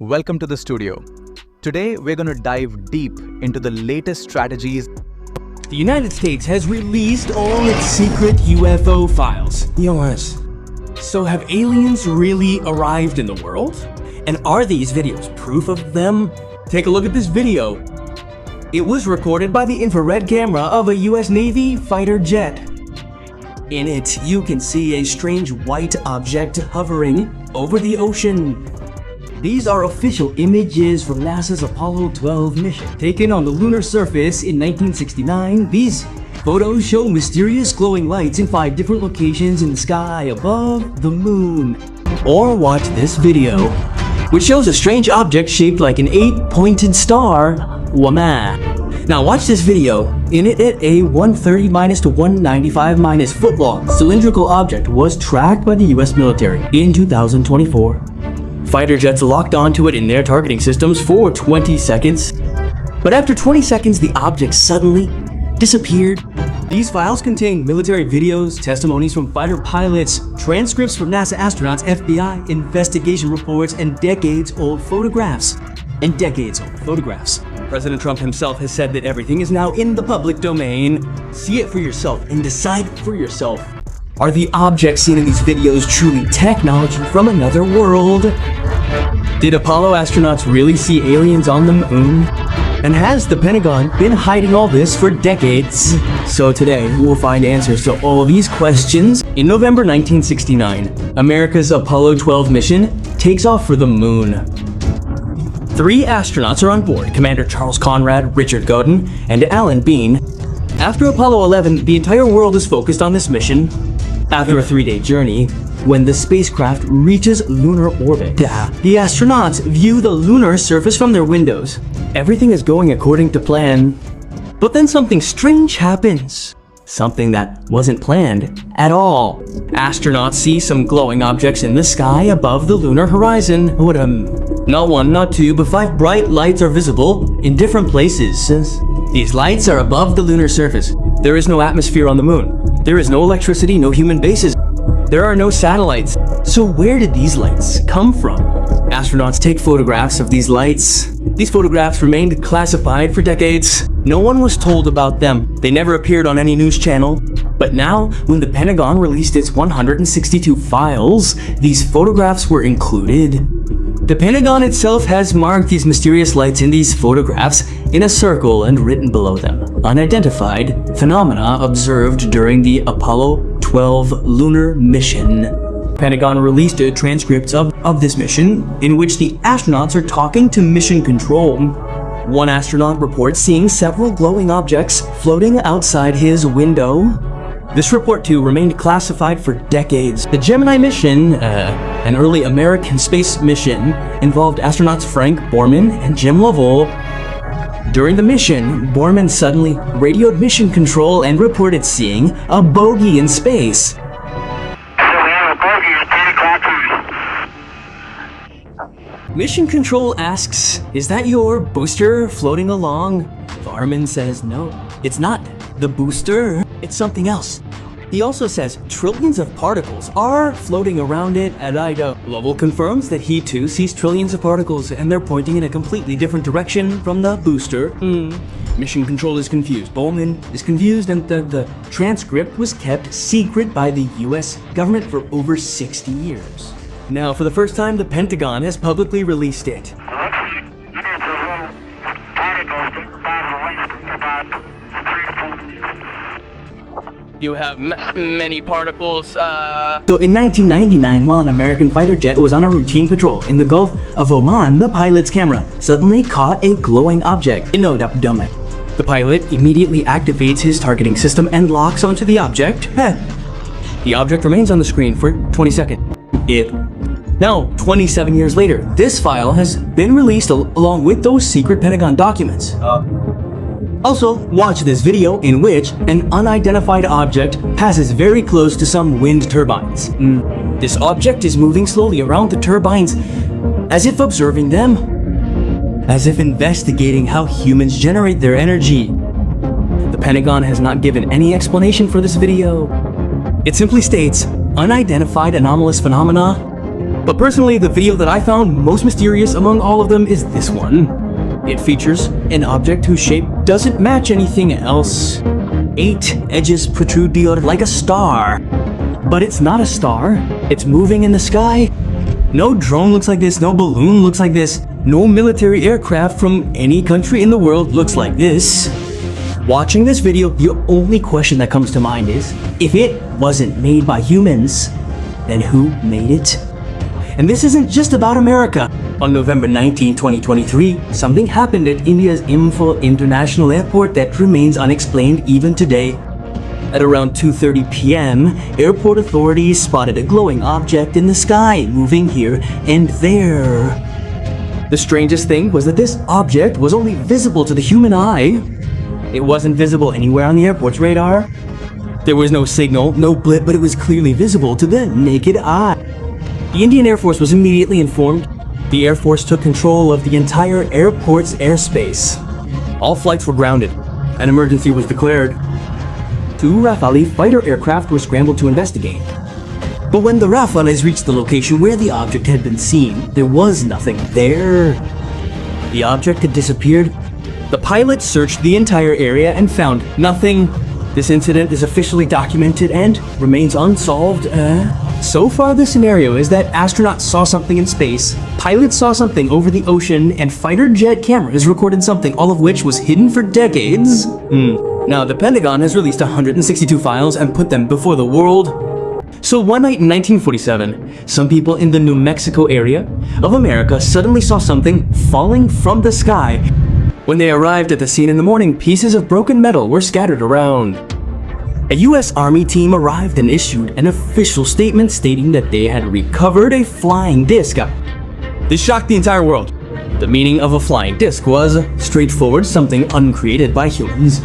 Welcome to the studio. Today, we're going to dive deep into the latest strategies. The United States has released all its secret UFO files. Yours. So have aliens really arrived in the world? And are these videos proof of them? Take a look at this video. It was recorded by the infrared camera of a US Navy fighter jet. In it, you can see a strange white object hovering over the ocean. These are official images from NASA's Apollo 12 mission. Taken on the lunar surface in 1969, these photos show mysterious glowing lights in 5 different locations in the sky above the moon. Or watch this video, which shows a strange object shaped like an 8-pointed star. Wama. Now watch this video. In it, a 130- to 195- foot-long cylindrical object was tracked by the US military in 2024. Fighter jets locked onto it in their targeting systems for 20 seconds. But after 20 seconds, the object suddenly disappeared. These files contain military videos, testimonies from fighter pilots, transcripts from NASA astronauts, FBI investigation reports, and decades-old photographs. President Trump himself has said that everything is now in the public domain. See it for yourself and decide for yourself. Are the objects seen in these videos truly technology from another world? Did Apollo astronauts really see aliens on the moon? And has the Pentagon been hiding all this for decades? So today, we'll find answers to all these questions. In November 1969, America's Apollo 12 mission takes off for the moon. 3 astronauts are on board: Commander Charles Conrad, Richard Godin, and Alan Bean. After Apollo 11, the entire world is focused on this mission. After a 3-day journey, when the spacecraft reaches lunar orbit, the astronauts view the lunar surface from their windows. Everything is going according to plan. But then something strange happens. Something that wasn't planned at all. Astronauts see some glowing objects in the sky above the lunar horizon. Not 1, not 2, but 5 bright lights are visible in different places. These lights are above the lunar surface. There is no atmosphere on the moon. There is no electricity, no human bases. There are no satellites. So where did these lights come from? Astronauts take photographs of these lights. These photographs remained classified for decades. No one was told about them. They never appeared on any news channel. But now, when the Pentagon released its 162 files, these photographs were included. The Pentagon itself has marked these mysterious lights in these photographs in a circle and written below them, "Unidentified phenomena observed during the Apollo 12 lunar mission." Pentagon released transcripts of this mission in which the astronauts are talking to mission control. One astronaut reports seeing several glowing objects floating outside his window. This report, too, remained classified for decades. The Gemini mission, an early American space mission, involved astronauts Frank Borman and Jim Lovell. During the mission, Borman suddenly radioed mission control and reported seeing a bogey in space. Mission control asks, "Is that your booster floating along?" Borman says, "No, it's not the booster. It's something else." He also says trillions of particles are floating around it, and Lovell confirms that he too sees trillions of particles, and they're pointing in a completely different direction from the booster. Mission control is confused. Bowman is confused, and the transcript was kept secret by the US government for over 60 years. Now, for the first time, the Pentagon has publicly released it. You have many particles. So in 1999, while an American fighter jet was on a routine patrol in the Gulf of Oman, the pilot's camera suddenly caught a glowing object. The pilot immediately activates his targeting system and locks onto the object. The object remains on the screen for 20 seconds. Now, 27 years later, this file has been released along with those secret Pentagon documents. Also, watch this video in which an unidentified object passes very close to some wind turbines. This object is moving slowly around the turbines, as if observing them, as if investigating how humans generate their energy. The Pentagon has not given any explanation for this video. It simply states, "Unidentified anomalous phenomena But personally, the video that I found most mysterious among all of them is this one. It features an object whose shape doesn't match anything else. 8 edges protrude like a star. But it's not a star. It's moving in the sky. No drone looks like this, no balloon looks like this, no military aircraft from any country in the world looks like this. Watching this video, the only question that comes to mind is, if it wasn't made by humans, then who made it? And this isn't just about America. On November 19, 2023, something happened at India's Imphal International Airport that remains unexplained even today. At around 2:30 p.m., airport authorities spotted a glowing object in the sky, moving here and there. The strangest thing was that this object was only visible to the human eye. It wasn't visible anywhere on the airport's radar. There was no signal, no blip, but it was clearly visible to the naked eye. The Indian Air Force was immediately informed. The Air Force took control of the entire airport's airspace. All flights were grounded. An emergency was declared. 2 Rafale fighter aircraft were scrambled to investigate. But when the Rafales reached the location where the object had been seen, there was nothing there. The object had disappeared. The pilots searched the entire area and found nothing. This incident is officially documented and remains unsolved. So far, the scenario is that astronauts saw something in space, pilots saw something over the ocean, and fighter jet cameras recorded something, all of which was hidden for decades. Now, the Pentagon has released 162 files and put them before the world. So one night in 1947, some people in the New Mexico area of America suddenly saw something falling from the sky. When they arrived at the scene in the morning, pieces of broken metal were scattered around. A U.S. Army team arrived and issued an official statement stating that they had recovered a flying disc. This shocked the entire world. The meaning of a flying disc was straightforward, something uncreated by humans.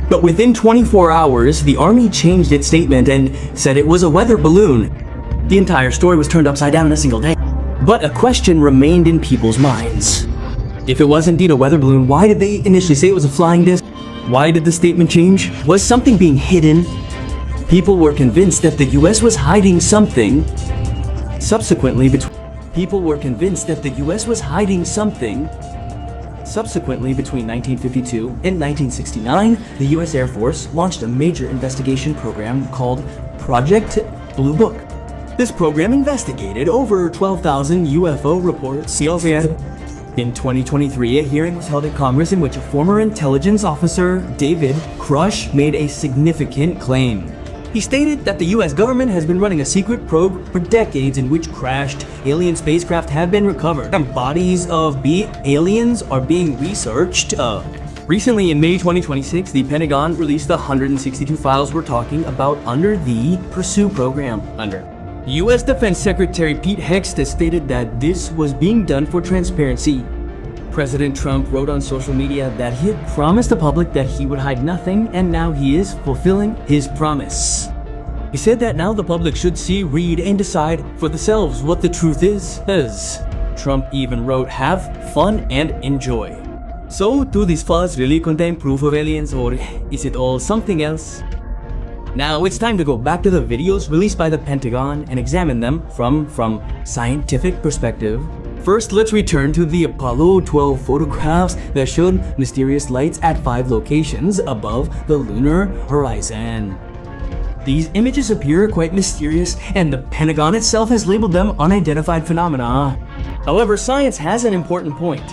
But within 24 hours, the Army changed its statement and said it was a weather balloon. The entire story was turned upside down in a single day. But a question remained in people's minds. If it was indeed a weather balloon, why did they initially say it was a flying disc? Why did the statement change? Was something being hidden? People were convinced that the US was hiding something. Subsequently, between 1952 and 1969, the US Air Force launched a major investigation program called Project Blue Book. This program investigated over 12,000 UFO reports. In 2023, a hearing was held in Congress in which a former intelligence officer, David Crush, made a significant claim. He stated that the US government has been running a secret probe for decades in which crashed alien spacecraft have been recovered and bodies of aliens are being researched. Recently, in May 2026, the Pentagon released the 162 files we're talking about under the Pursue program. U.S. Defense Secretary Pete Hegseth has stated that this was being done for transparency. President Trump wrote on social media that he had promised the public that he would hide nothing, and now he is fulfilling his promise. He said that now the public should see, read, and decide for themselves what the truth is. Trump even wrote, "Have fun and enjoy." So, do these files really contain proof of aliens, or is it all something else? Now it's time to go back to the videos released by the Pentagon and examine them from scientific perspective. First, let's return to the Apollo 12 photographs that showed mysterious lights at 5 locations above the lunar horizon. These images appear quite mysterious, and the Pentagon itself has labeled them unidentified phenomena. However, science has an important point.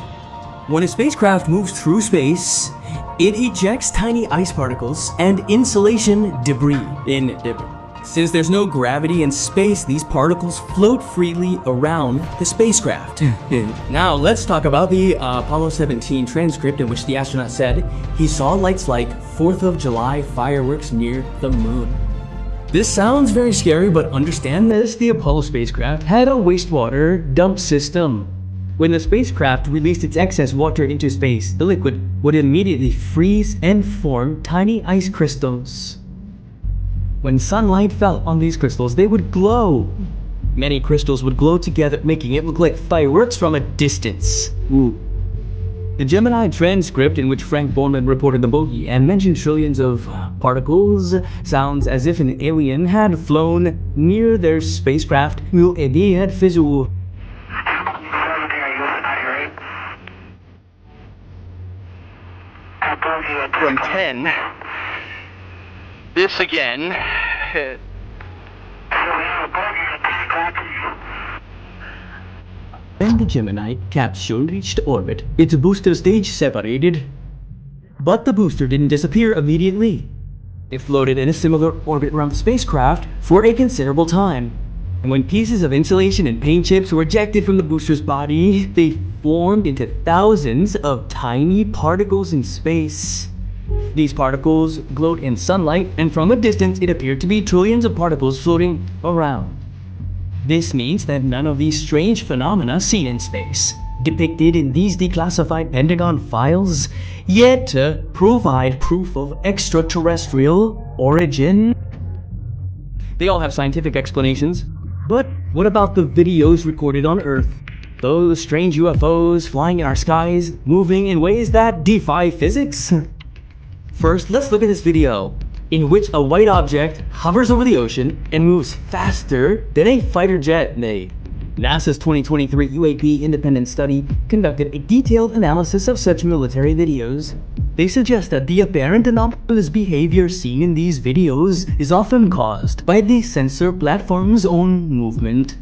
When a spacecraft moves through space, it ejects tiny ice particles and insulation debris. Since there's no gravity in space, these particles float freely around the spacecraft. Now let's talk about the Apollo 17 transcript in which the astronaut said he saw lights like 4th of July fireworks near the moon. This sounds very scary, but understand this, the Apollo spacecraft had a wastewater dump system. When the spacecraft released its excess water into space, the liquid would immediately freeze and form tiny ice crystals. When sunlight fell on these crystals, they would glow. Many crystals would glow together, making it look like fireworks from a distance. The Gemini transcript in which Frank Borman reported the bogey and mentioned trillions of particles sounds as if an alien had flown near their spacecraft. Will had visual. From 10. This again. When the Gemini capsule reached orbit, its booster stage separated. But the booster didn't disappear immediately. It floated in a similar orbit around the spacecraft for a considerable time. And when pieces of insulation and paint chips were ejected from the booster's body, they formed into thousands of tiny particles in space. These particles glowed in sunlight, and from a distance it appeared to be trillions of particles floating around. This means that none of these strange phenomena seen in space, depicted in these declassified Pentagon files, yet provide proof of extraterrestrial origin. They all have scientific explanations, but what about the videos recorded on Earth? Those strange UFOs flying in our skies, moving in ways that defy physics? First, let's look at this video, in which a white object hovers over the ocean and moves faster than a fighter jet. NASA's 2023 UAP independent study conducted a detailed analysis of such military videos. They suggest that the apparent anomalous behavior seen in these videos is often caused by the sensor platform's own movement.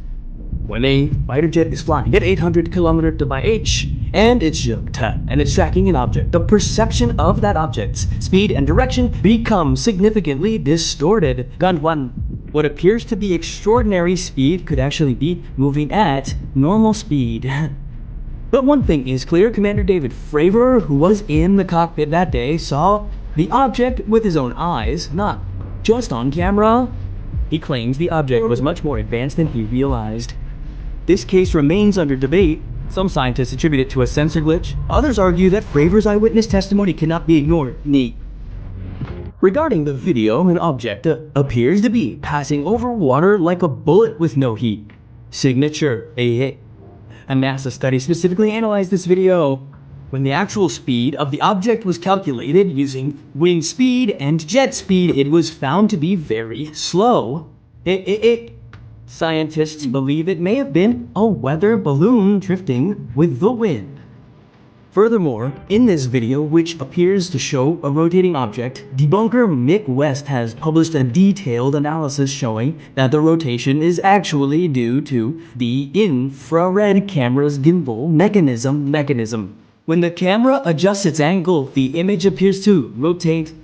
When a fighter jet is flying at 800 km/h and it's tracking an object, the perception of that object's speed and direction becomes significantly distorted. Gun 1. What appears to be extraordinary speed could actually be moving at normal speed. But one thing is clear, Commander David Fravor, who was in the cockpit that day, saw the object with his own eyes, not just on camera. He claims the object was much more advanced than he realized. This case remains under debate. Some scientists attribute it to a sensor glitch. Others argue that Fravor's eyewitness testimony cannot be ignored. Regarding the video, an object appears to be passing over water like a bullet with no heat. Signature. A NASA study specifically analyzed this video. When the actual speed of the object was calculated using wind speed and jet speed, it was found to be very slow. Scientists believe it may have been a weather balloon drifting with the wind. Furthermore, in this video, which appears to show a rotating object, debunker Mick West has published a detailed analysis showing that the rotation is actually due to the infrared camera's gimbal mechanism. When the camera adjusts its angle, the image appears to rotate.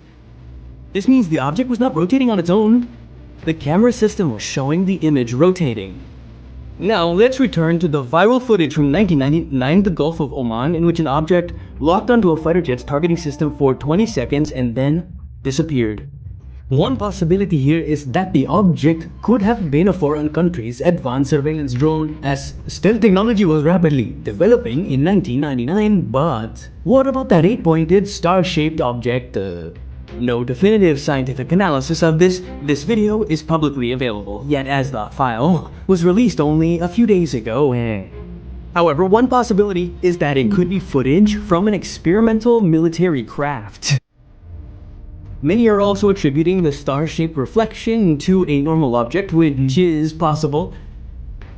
This means the object was not rotating on its own. The camera system was showing the image rotating. Now, let's return to the viral footage from 1999 in the Gulf of Oman, in which an object locked onto a fighter jet's targeting system for 20 seconds and then disappeared. One possibility here is that the object could have been a foreign country's advanced surveillance drone, as stealth technology was rapidly developing in 1999. But what about that 8-pointed star-shaped object? No definitive scientific analysis of this video is publicly available, yet as the file was released only a few days ago. However, one possibility is that it could be footage from an experimental military craft. Many are also attributing the star-shaped reflection to a normal object, which is possible.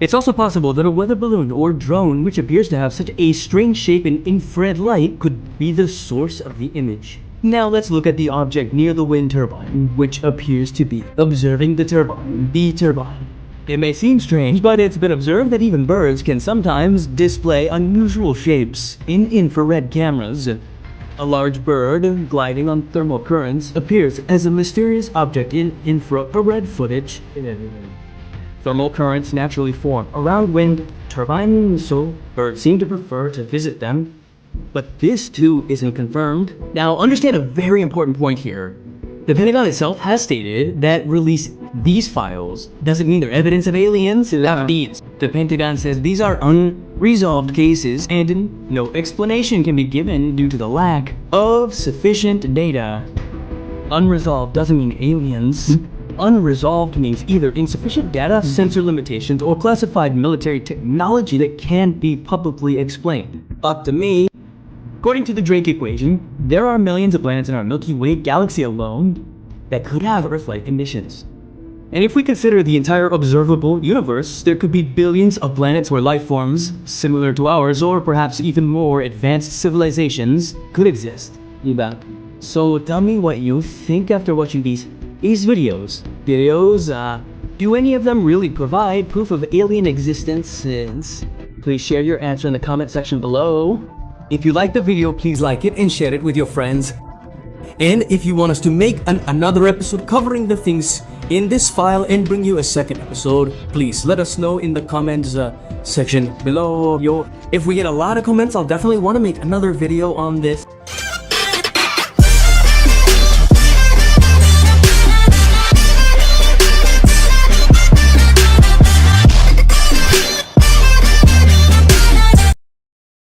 It's also possible that a weather balloon or drone which appears to have such a strange shape in infrared light could be the source of the image. Now let's look at the object near the wind turbine, which appears to be observing the turbine. It may seem strange, but it's been observed that even birds can sometimes display unusual shapes in infrared cameras. A large bird gliding on thermal currents appears as a mysterious object in infrared footage. Thermal currents naturally form around wind turbines, so birds seem to prefer to visit them. But this too isn't confirmed. Now understand a very important point here. The Pentagon itself has stated that releasing these files doesn't mean they're evidence of aliens. The Pentagon says these are unresolved cases and no explanation can be given due to the lack of sufficient data. Unresolved doesn't mean aliens. Unresolved means either insufficient data, sensor limitations, or classified military technology that can't be publicly explained. Up to me. According to the Drake equation, there are millions of planets in our Milky Way galaxy alone that could have Earth-like conditions. And if we consider the entire observable universe, there could be billions of planets where life forms similar to ours, or perhaps even more advanced civilizations, could exist. Diba? So tell me what you think after watching these videos. Do any of them really provide proof of alien existence? Please share your answer in the comment section below. If you like the video, please like it and share it with your friends. And if you want us to make another episode covering the things in this file and bring you a second episode, please let us know in the comments section below. If we get a lot of comments, I'll definitely want to make another video on this.